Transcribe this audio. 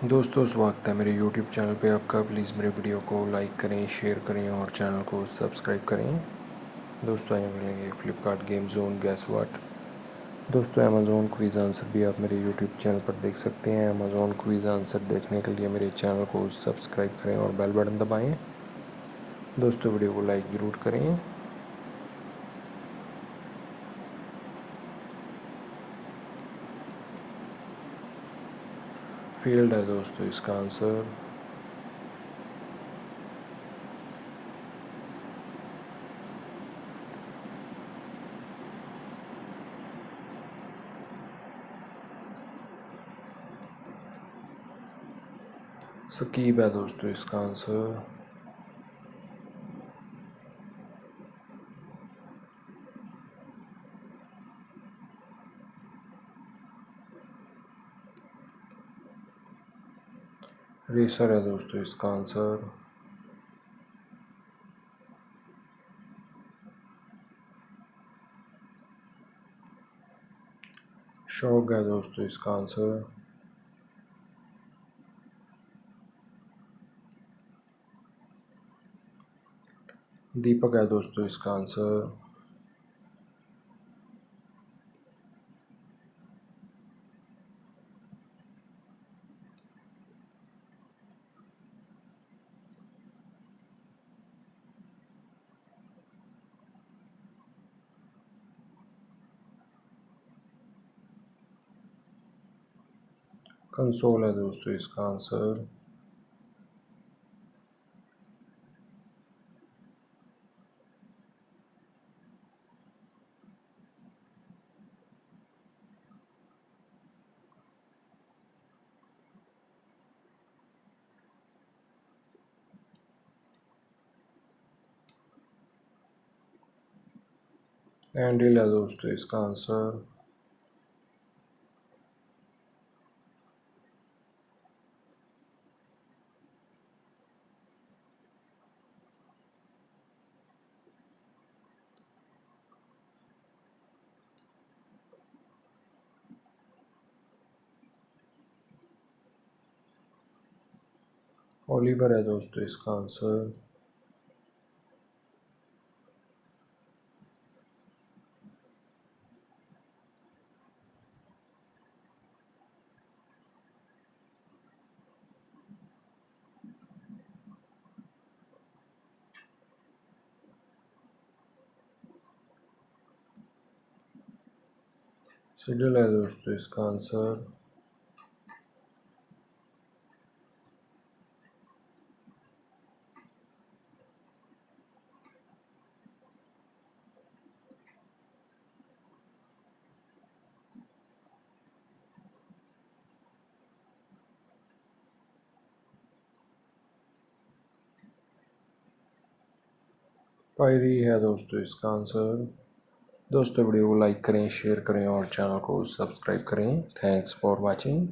दोस्तों स्वागत है मेरे YouTube चैनल पे आपका। प्लीज़ मेरे वीडियो को लाइक करें, शेयर करें और चैनल को सब्सक्राइब करें। दोस्तों यहाँ मिलेंगे Flipkart game zone gas what. दोस्तों अमेज़ॉन क्विज़ आंसर भी आप मेरे YouTube चैनल पर देख सकते हैं। अमेज़ॉन क्विज़ आंसर देखने के लिए मेरे चैनल को सब्सक्राइब करें और बेल बटन दबाएँ। दोस्तों वीडियो को लाइक ज़रूर करें। फील्ड है दोस्तों इसका आंसर। सकीब है दोस्तों इसका आंसर। रेसर है दोस्तों इसका आंसर। शौक है दोस्तों इसका आंसर। दीपक है दोस्तों इसका आंसर। कंसोल है दोस्तों इसका आंसर। हैंडल है दोस्तों इसका आंसर। ओलिवर है दोस्तों इसका आंसर। सिडल है दोस्तों इसका आंसर। पायरी है दोस्तों इसका आंसर। दोस्तों वीडियो को लाइक करें, शेयर करें और चैनल को सब्सक्राइब करें। Thanks for watching.